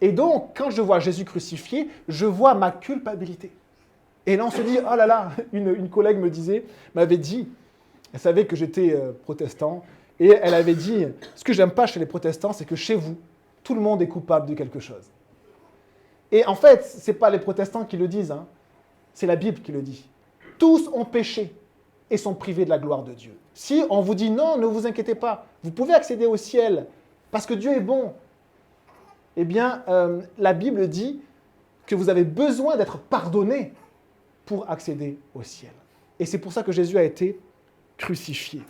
Et donc, quand je vois Jésus crucifié, je vois ma culpabilité. Et là, on se dit, oh là là, une collègue m'avait dit, elle savait que j'étais protestant, et elle avait dit, ce que j'aime pas chez les protestants, c'est que chez vous, tout le monde est coupable de quelque chose. Et en fait, ce n'est pas les protestants qui le disent, hein, c'est la Bible qui le dit. Tous ont péché et sont privés de la gloire de Dieu. Si on vous dit non, ne vous inquiétez pas, vous pouvez accéder au ciel parce que Dieu est bon, eh bien, la Bible dit que vous avez besoin d'être pardonné pour accéder au ciel. Et c'est pour ça que Jésus a été crucifié.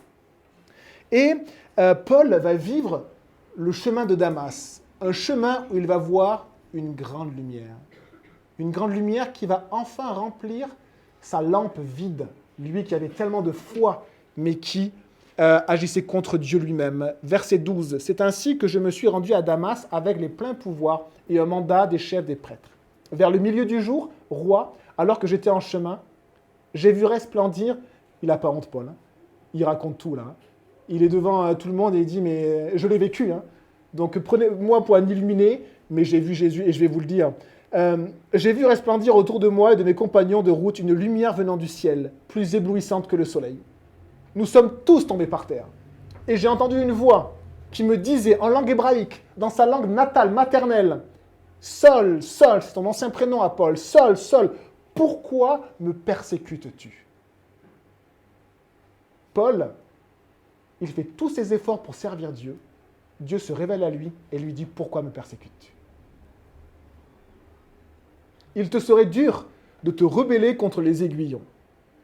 Et Paul va vivre le chemin de Damas, un chemin où il va voir une grande lumière qui va enfin remplir sa lampe vide, lui qui avait tellement de foi, mais qui agissait contre Dieu lui-même. Verset 12, « C'est ainsi que je me suis rendu à Damas avec les pleins pouvoirs et un mandat des chefs des prêtres. Vers le milieu du jour, roi, alors que j'étais en chemin, j'ai vu resplendir, il n'a pas honte Paul, hein, il raconte tout là, hein. Il est devant tout le monde et il dit, mais je l'ai vécu, hein. Donc prenez-moi pour un illuminé, mais j'ai vu Jésus et je vais vous le dire. J'ai vu resplendir autour de moi et de mes compagnons de route une lumière venant du ciel, plus éblouissante que le soleil. Nous sommes tous tombés par terre. Et j'ai entendu une voix qui me disait en langue hébraïque, dans sa langue natale, maternelle, « Saul, Saul, c'est ton ancien prénom à Paul, Saul, Saul, pourquoi me persécutes-tu » Paul, il fait tous ses efforts pour servir Dieu. Dieu se révèle à lui et lui dit « Pourquoi me persécutes-tu » Il te serait dur de te rebeller contre les aiguillons.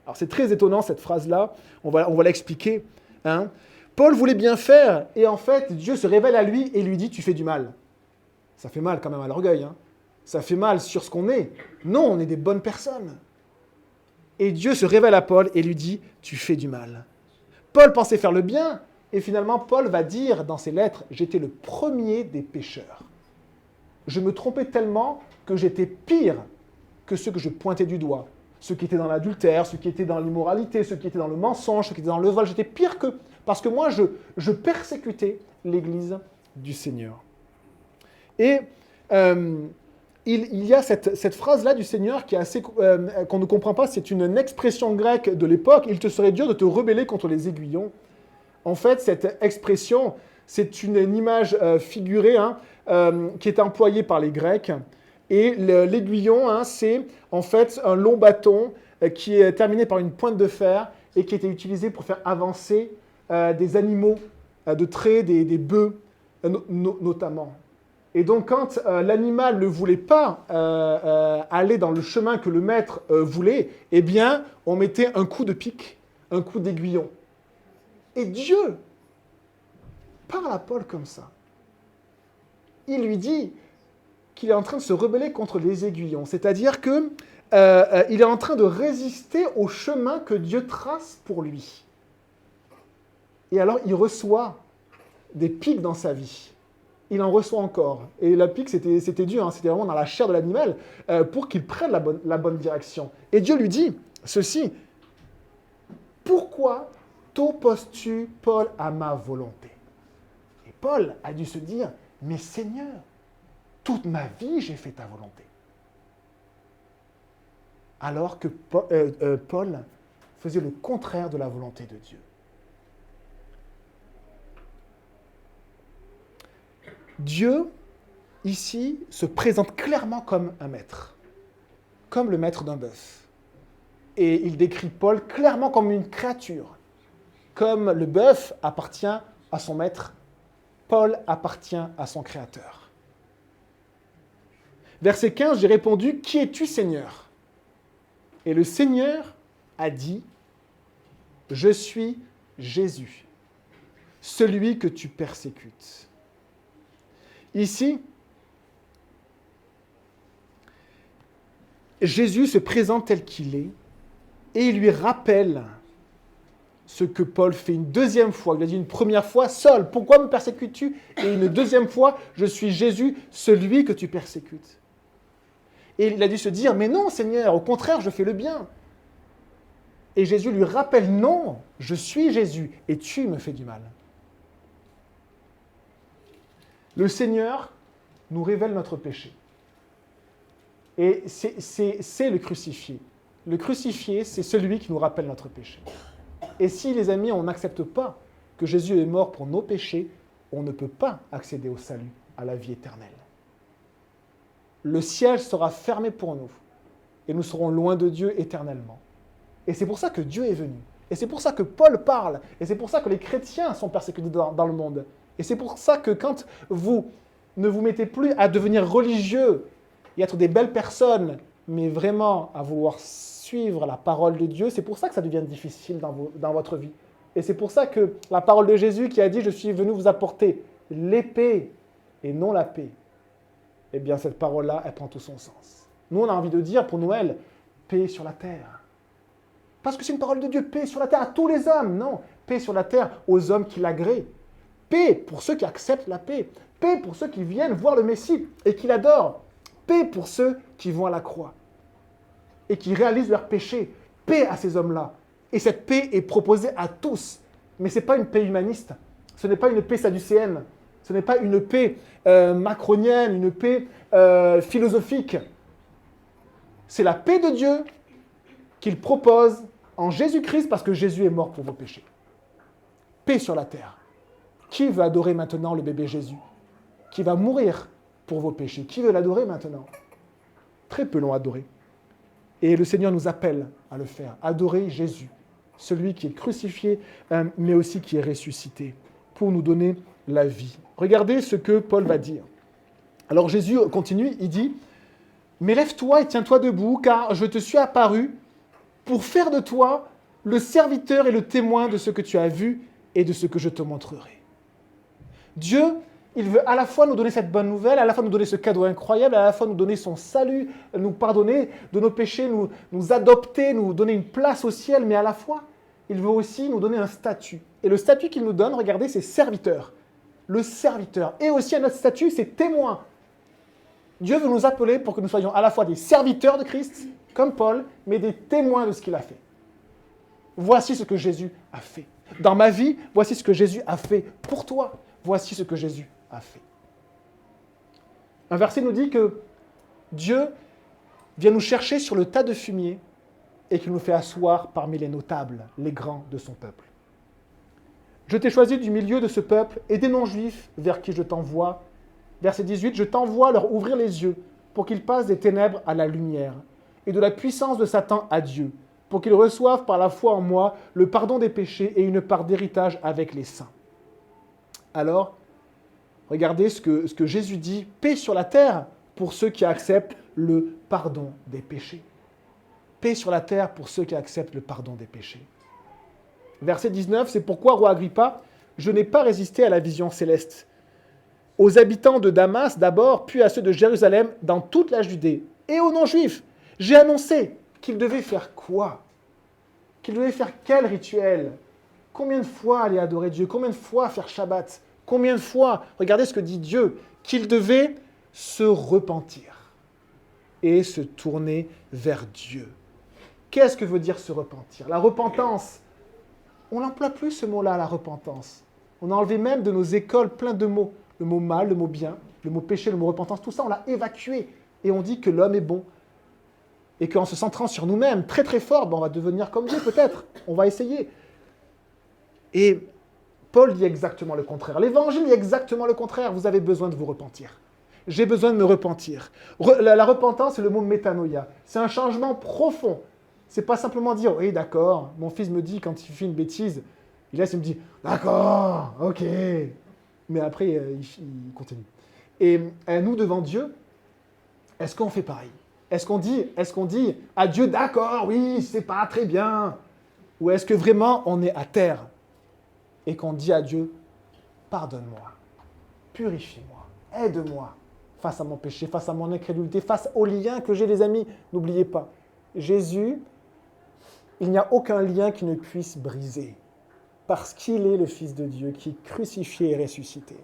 Alors c'est très étonnant cette phrase-là, on va l'expliquer. Hein. Paul voulait bien faire et en fait Dieu se révèle à lui et lui dit « Tu fais du mal ». Ça fait mal quand même à l'orgueil, hein. Ça fait mal sur ce qu'on est. Non, on est des bonnes personnes. Et Dieu se révèle à Paul et lui dit « Tu fais du mal ». Paul pensait faire le bien et finalement Paul va dire dans ses lettres « J'étais le premier des pécheurs ». Je me trompais tellement que j'étais pire que ceux que je pointais du doigt. Ceux qui étaient dans l'adultère, ceux qui étaient dans l'immoralité, ceux qui étaient dans le mensonge, ceux qui étaient dans le vol. J'étais pire qu'eux. Parce que moi, je persécutais l'Église du Seigneur. Et il y a cette phrase-là du Seigneur qui est assez, qu'on ne comprend pas. C'est une expression grecque de l'époque. Il te serait dur de te rebeller contre les aiguillons. En fait, cette expression, c'est une image figurée hein, qui est employée par les Grecs. Et l'aiguillon, hein, c'est en fait un long bâton qui est terminé par une pointe de fer et qui était utilisé pour faire avancer des animaux de trait, des bœufs notamment. Et donc quand l'animal ne voulait pas aller dans le chemin que le maître voulait, eh bien on mettait un coup de pic, un coup d'aiguillon. Et Dieu parle à Paul comme ça. Il lui dit qu'il est en train de se rebeller contre les aiguillons. C'est-à-dire qu'il est en train de résister au chemin que Dieu trace pour lui. Et alors, il reçoit des pics dans sa vie. Il en reçoit encore. Et la pique, c'était dur, hein, c'était vraiment dans la chair de l'animal, pour qu'il prenne la bonne direction. Et Dieu lui dit ceci, « Pourquoi t'opposes-tu, Paul, à ma volonté ?» Et Paul a dû se dire, « Mais Seigneur, toute ma vie, j'ai fait ta volonté. » Alors que Paul faisait le contraire de la volonté de Dieu. Dieu, ici, se présente clairement comme un maître, comme le maître d'un bœuf. Et il décrit Paul clairement comme une créature. Comme le bœuf appartient à son maître, Paul appartient à son créateur. Verset 15, j'ai répondu, « Qui es-tu, Seigneur ?» Et le Seigneur a dit, « Je suis Jésus, celui que tu persécutes. » Ici, Jésus se présente tel qu'il est et il lui rappelle ce que Paul fait une deuxième fois. Il a dit une première fois, « Saul, pourquoi me persécutes-tu » Et une deuxième fois, « Je suis Jésus, celui que tu persécutes. » Et il a dû se dire, « Mais non, Seigneur, au contraire, je fais le bien. » Et Jésus lui rappelle, « Non, je suis Jésus et tu me fais du mal. » Le Seigneur nous révèle notre péché. Et c'est le crucifié. Le crucifié, c'est celui qui nous rappelle notre péché. Et si, les amis, on n'accepte pas que Jésus est mort pour nos péchés, on ne peut pas accéder au salut, à la vie éternelle. Le ciel sera fermé pour nous et nous serons loin de Dieu éternellement. Et c'est pour ça que Dieu est venu. Et c'est pour ça que Paul parle. Et c'est pour ça que les chrétiens sont persécutés dans le monde. Et c'est pour ça que quand vous ne vous mettez plus à devenir religieux et être des belles personnes, mais vraiment à vouloir suivre la parole de Dieu, c'est pour ça que ça devient difficile dans votre vie. Et c'est pour ça que la parole de Jésus qui a dit « Je suis venu vous apporter l'épée et non la paix », eh bien cette parole-là, elle prend tout son sens. Nous, on a envie de dire pour Noël « paix sur la terre ». Parce que c'est une parole de Dieu, paix sur la terre à tous les hommes. Non, paix sur la terre aux hommes qui l'agréent. Paix pour ceux qui acceptent la paix. Paix pour ceux qui viennent voir le Messie et qui l'adorent. Paix pour ceux qui vont à la croix et qui réalisent leurs péchés. Paix à ces hommes-là. Et cette paix est proposée à tous. Mais ce n'est pas une paix humaniste. Ce n'est pas une paix sadducéenne. Ce n'est pas une paix macronienne, une paix philosophique. C'est la paix de Dieu qu'il propose en Jésus-Christ parce que Jésus est mort pour vos péchés. Paix sur la terre. Qui veut adorer maintenant le bébé Jésus qui va mourir pour vos péchés? Qui veut l'adorer maintenant? Très peu l'ont adoré. Et le Seigneur nous appelle à le faire. Adorer Jésus, celui qui est crucifié, mais aussi qui est ressuscité, pour nous donner la vie. Regardez ce que Paul va dire. Alors Jésus continue, il dit, « Mais lève-toi et tiens-toi debout, car je te suis apparu pour faire de toi le serviteur et le témoin de ce que tu as vu et de ce que je te montrerai. » Dieu, il veut à la fois nous donner cette bonne nouvelle, à la fois nous donner ce cadeau incroyable, à la fois nous donner son salut, nous pardonner de nos péchés, nous adopter, nous donner une place au ciel, mais à la fois, il veut aussi nous donner un statut. Et le statut qu'il nous donne, regardez, c'est serviteur. Le serviteur. Et aussi un autre statut, c'est témoin. Dieu veut nous appeler pour que nous soyons à la fois des serviteurs de Christ, comme Paul, mais des témoins de ce qu'il a fait. Voici ce que Jésus a fait. Dans ma vie, voici ce que Jésus a fait pour toi. Voici ce que Jésus a fait. Un verset nous dit que Dieu vient nous chercher sur le tas de fumier et qu'il nous fait asseoir parmi les notables, les grands de son peuple. Je t'ai choisi du milieu de ce peuple et des non-juifs vers qui je t'envoie. Verset 18, je t'envoie leur ouvrir les yeux pour qu'ils passent des ténèbres à la lumière et de la puissance de Satan à Dieu, pour qu'ils reçoivent par la foi en moi le pardon des péchés et une part d'héritage avec les saints. Alors, regardez ce que Jésus dit, paix sur la terre pour ceux qui acceptent le pardon des péchés. Paix sur la terre pour ceux qui acceptent le pardon des péchés. Verset 19, c'est pourquoi, roi Agrippa, je n'ai pas résisté à la vision céleste. Aux habitants de Damas d'abord, puis à ceux de Jérusalem, dans toute la Judée, et aux non-juifs, j'ai annoncé qu'ils devaient faire quoi? Qu'ils devaient faire quel rituel? Combien de fois aller adorer Dieu? Combien de fois faire Shabbat? Combien de fois, regardez ce que dit Dieu, qu'il devait se repentir et se tourner vers Dieu. Qu'est-ce que veut dire se repentir? La repentance, on n'emploie plus ce mot-là, la repentance. On a enlevé même de nos écoles plein de mots. Le mot mal, le mot bien, le mot péché, le mot repentance, tout ça, on l'a évacué. Et on dit que l'homme est bon. Et qu'en se centrant sur nous-mêmes, très très fort, on va devenir comme Dieu peut-être. On va essayer. Et Paul dit exactement le contraire. L'Évangile dit exactement le contraire. Vous avez besoin de vous repentir. J'ai besoin de me repentir. La repentance, c'est le mot métanoïa. C'est un changement profond. C'est pas simplement dire, oui, d'accord, mon fils me dit quand il fait une bêtise, il me dit, d'accord, ok. Mais après, il continue. Et nous, devant Dieu, est-ce qu'on fait pareil? Est-ce qu'on dit à Dieu, d'accord, oui, c'est pas très bien? Ou est-ce que vraiment on est à terre et qu'on dit à Dieu, pardonne-moi, purifie-moi, aide-moi face à mon péché, face à mon incrédulité, face aux liens que j'ai, les amis. N'oubliez pas, Jésus, il n'y a aucun lien qui ne puisse briser parce qu'il est le Fils de Dieu qui est crucifié et ressuscité.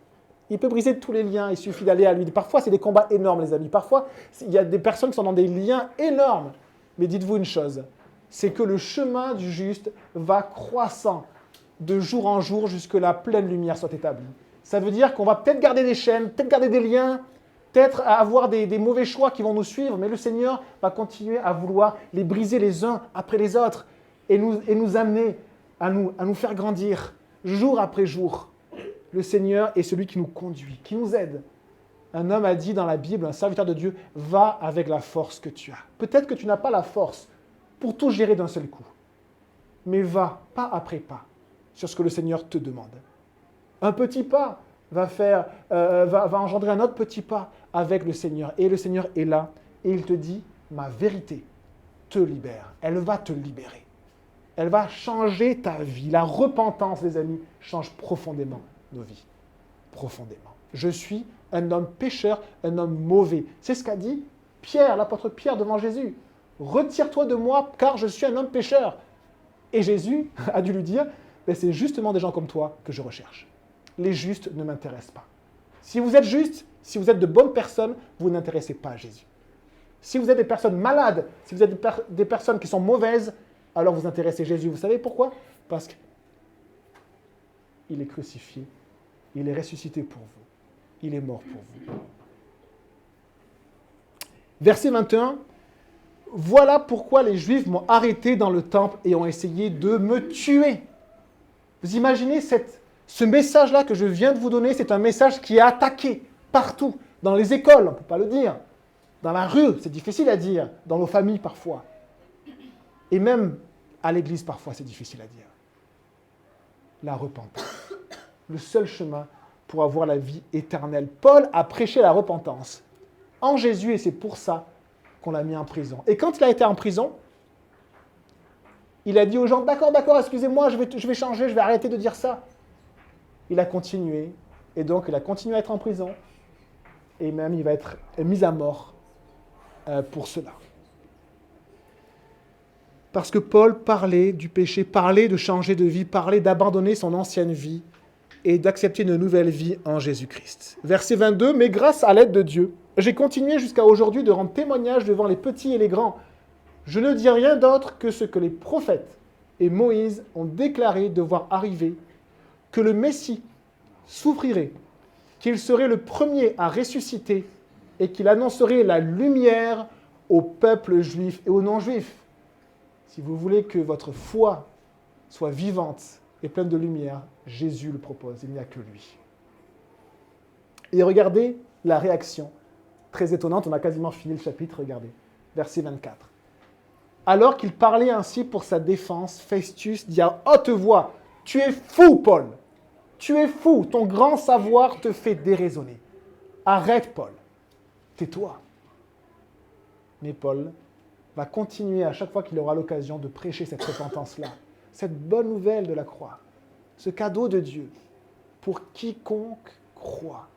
Il peut briser tous les liens, il suffit d'aller à lui. Parfois, c'est des combats énormes, les amis. Parfois, il y a des personnes qui sont dans des liens énormes. Mais dites-vous une chose, c'est que le chemin du juste va croissant de jour en jour jusque la pleine lumière soit établie. Ça veut dire qu'on va peut-être garder des chaînes, peut-être garder des liens, peut-être avoir des mauvais choix qui vont nous suivre, mais le Seigneur va continuer à vouloir les briser les uns après les autres et nous amener à nous faire grandir jour après jour. Le Seigneur est celui qui nous conduit, qui nous aide. Un homme a dit dans la Bible, un serviteur de Dieu, va avec la force que tu as. Peut-être que tu n'as pas la force pour tout gérer d'un seul coup, mais va pas après pas sur ce que le Seigneur te demande. Un petit pas va engendrer un autre petit pas avec le Seigneur. Et le Seigneur est là et il te dit, ma vérité te libère. Elle va te libérer. Elle va changer ta vie. La repentance, les amis, change profondément nos vies. Profondément. Je suis un homme pécheur, un homme mauvais. C'est ce qu'a dit Pierre, l'apôtre Pierre devant Jésus. Retire-toi de moi car je suis un homme pécheur. Et Jésus a dû lui dire, c'est justement des gens comme toi que je recherche. Les justes ne m'intéressent pas. Si vous êtes juste, si vous êtes de bonnes personnes, vous n'intéressez pas à Jésus. Si vous êtes des personnes malades, si vous êtes des personnes qui sont mauvaises, alors vous intéressez Jésus. Vous savez pourquoi? Parce qu'il est crucifié, il est ressuscité pour vous, il est mort pour vous. Verset 21, « Voilà pourquoi les Juifs m'ont arrêté dans le temple et ont essayé de me tuer. » Vous imaginez ce message-là que je viens de vous donner, c'est un message qui est attaqué partout, dans les écoles, on ne peut pas le dire, dans la rue, c'est difficile à dire, dans nos familles parfois, et même à l'église parfois, c'est difficile à dire. La repentance, le seul chemin pour avoir la vie éternelle. Paul a prêché la repentance en Jésus et c'est pour ça qu'on l'a mis en prison. Et quand il a été en prison, il a dit aux gens, d'accord, excusez-moi, je vais changer, je vais arrêter de dire ça. Il a continué, et donc il a continué à être en prison, et même il va être mis à mort pour cela. Parce que Paul parlait du péché, parlait de changer de vie, parlait d'abandonner son ancienne vie et d'accepter une nouvelle vie en Jésus-Christ. Verset 22, « Mais grâce à l'aide de Dieu, j'ai continué jusqu'à aujourd'hui de rendre témoignage devant les petits et les grands. Je ne dis rien d'autre que ce que les prophètes et Moïse ont déclaré devoir arriver, que le Messie souffrirait, qu'il serait le premier à ressusciter et qu'il annoncerait la lumière au peuple juif et aux non-juifs. » Si vous voulez que votre foi soit vivante et pleine de lumière, Jésus le propose, il n'y a que lui. Et regardez la réaction, très étonnante, on a quasiment fini le chapitre, regardez, verset 24. Alors qu'il parlait ainsi pour sa défense, Festus dit à haute voix, « Tu es fou, Paul! Tu es fou, ton grand savoir te fait déraisonner. Arrête, Paul, tais-toi. » Mais Paul va continuer à chaque fois qu'il aura l'occasion de prêcher cette repentance-là, cette bonne nouvelle de la croix, ce cadeau de Dieu pour quiconque croit.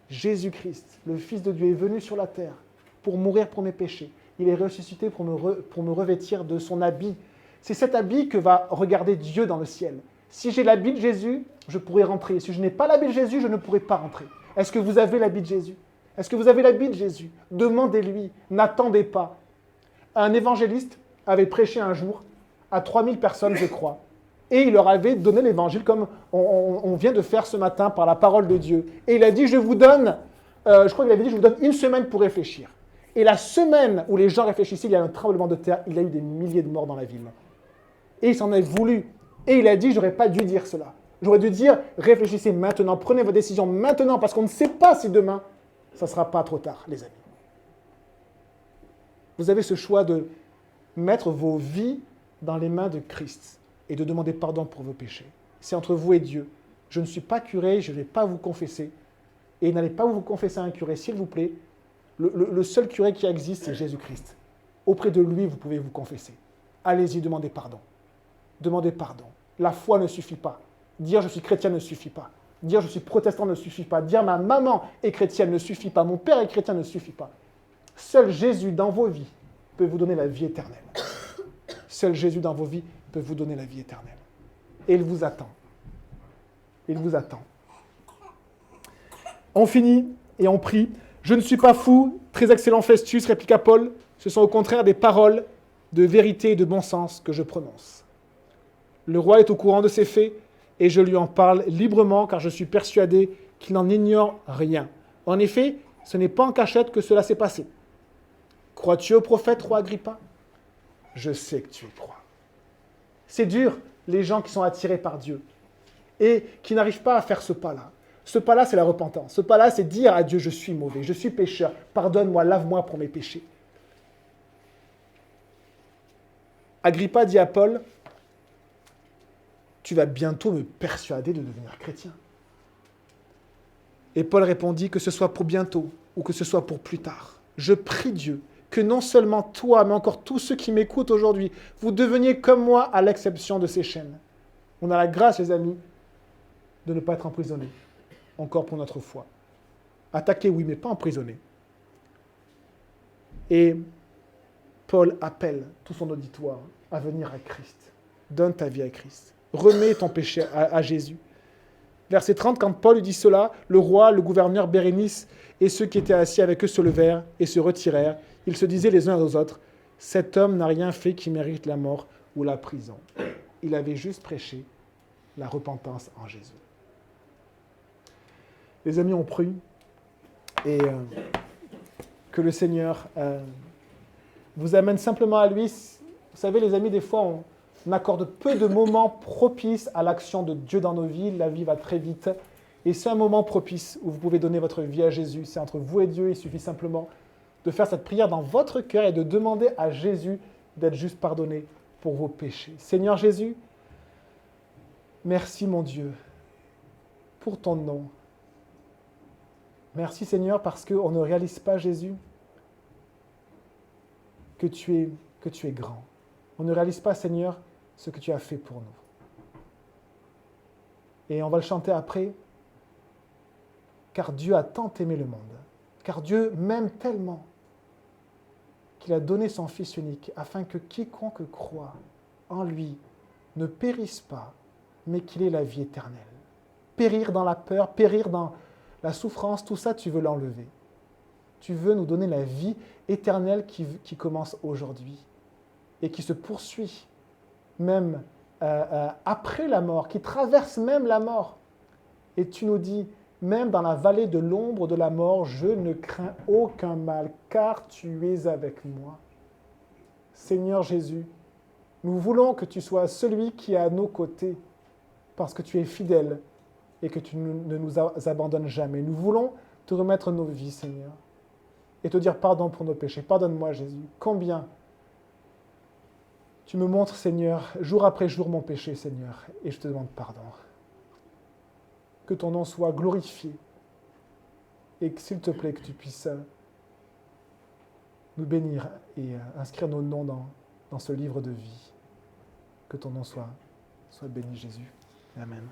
Jésus-Christ, le Fils de Dieu, est venu sur la terre pour mourir pour mes péchés. Il est ressuscité pour me revêtir de son habit, C'est cet habit que va regarder Dieu dans le ciel. Si j'ai l'habit de Jésus, je pourrai rentrer. Si je n'ai pas l'habit de Jésus, je ne pourrai pas rentrer. Est-ce que vous avez l'habit de Jésus? Est-ce que vous avez l'habit de Jésus? Demandez-lui, n'attendez pas. Un évangéliste avait prêché un jour à 3000 personnes, je crois. Et il leur avait donné l'évangile comme on vient de faire ce matin par la parole de Dieu. Et il a dit, je vous donne 1 semaine pour réfléchir. Et la semaine où les gens réfléchissaient, il y a un tremblement de terre, il y a eu des milliers de morts dans la ville. Et il s'en est voulu. Et il a dit, j'aurais pas dû dire cela. J'aurais dû dire, réfléchissez maintenant, prenez vos décisions maintenant, parce qu'on ne sait pas si demain, ça ne sera pas trop tard, les amis. Vous avez ce choix de mettre vos vies dans les mains de Christ et de demander pardon pour vos péchés. C'est entre vous et Dieu. Je ne suis pas curé, je ne vais pas vous confesser. Et n'allez pas vous confesser à un curé, s'il vous plaît. Le seul curé qui existe, c'est Jésus-Christ. Auprès de lui, vous pouvez vous confesser. Allez-y, demandez pardon. Demandez pardon. La foi ne suffit pas. Dire je suis chrétien ne suffit pas. Dire je suis protestant ne suffit pas. Dire ma maman est chrétienne ne suffit pas. Mon père est chrétien ne suffit pas. Seul Jésus dans vos vies peut vous donner la vie éternelle. Seul Jésus dans vos vies peut vous donner la vie éternelle. Et il vous attend. Il vous attend. On finit et on prie. Je ne suis pas fou, très excellent Festus, répliqua Paul. Ce sont au contraire des paroles de vérité et de bon sens que je prononce. Le roi est au courant de ces faits et je lui en parle librement car je suis persuadé qu'il n'en ignore rien. En effet, ce n'est pas en cachette que cela s'est passé. Crois-tu au prophète, roi Agrippa? Je sais que tu y crois. C'est dur, les gens qui sont attirés par Dieu et qui n'arrivent pas à faire ce pas-là. Ce pas-là, c'est la repentance. Ce pas-là, c'est dire à Dieu, je suis mauvais, je suis pécheur, pardonne-moi, lave-moi pour mes péchés. Agrippa dit à Paul, tu vas bientôt me persuader de devenir chrétien. Et Paul répondit, que ce soit pour bientôt ou que ce soit pour plus tard. Je prie Dieu que non seulement toi, mais encore tous ceux qui m'écoutent aujourd'hui, vous deveniez comme moi à l'exception de ces chaînes. On a la grâce, les amis, de ne pas être emprisonnés, encore pour notre foi. Attaqué, oui, mais pas emprisonné. Et Paul appelle tout son auditoire à venir à Christ. Donne ta vie à Christ. Remets ton péché à Jésus. Verset 30, quand Paul dit cela, le roi, le gouverneur Bérénice et ceux qui étaient assis avec eux se levèrent et se retirèrent. Ils se disaient les uns aux autres, « Cet homme n'a rien fait qui mérite la mort ou la prison. » Il avait juste prêché la repentance en Jésus. Les amis, on prie et que le Seigneur vous amène simplement à lui. Vous savez, les amis, des fois, on accorde peu de moments propices à l'action de Dieu dans nos vies. La vie va très vite. Et c'est un moment propice où vous pouvez donner votre vie à Jésus. C'est entre vous et Dieu. Il suffit simplement de faire cette prière dans votre cœur et de demander à Jésus d'être juste pardonné pour vos péchés. Seigneur Jésus, merci mon Dieu pour ton nom. Merci Seigneur parce qu'on ne réalise pas, Jésus, que tu es grand. On ne réalise pas, Seigneur, ce que tu as fait pour nous. Et on va le chanter après. Car Dieu a tant aimé le monde. Car Dieu m'aime tellement qu'il a donné son Fils unique afin que quiconque croit en lui ne périsse pas, mais qu'il ait la vie éternelle. Périr dans la peur, périr dans la souffrance, tout ça, tu veux l'enlever. Tu veux nous donner la vie éternelle qui commence aujourd'hui et qui se poursuit même après la mort, qui traverse même la mort. Et tu nous dis, même dans la vallée de l'ombre de la mort, je ne crains aucun mal, car tu es avec moi. Seigneur Jésus, nous voulons que tu sois celui qui est à nos côtés, parce que tu es fidèle et que tu ne nous abandonnes jamais. Nous voulons te remettre nos vies, Seigneur, et te dire pardon pour nos péchés. Pardonne-moi, Jésus. Combien tu me montres, Seigneur, jour après jour mon péché, Seigneur, et je te demande pardon. Que ton nom soit glorifié et que, s'il te plaît, que tu puisses nous bénir et inscrire nos noms dans ce livre de vie. Que ton nom soit béni, Jésus. Amen.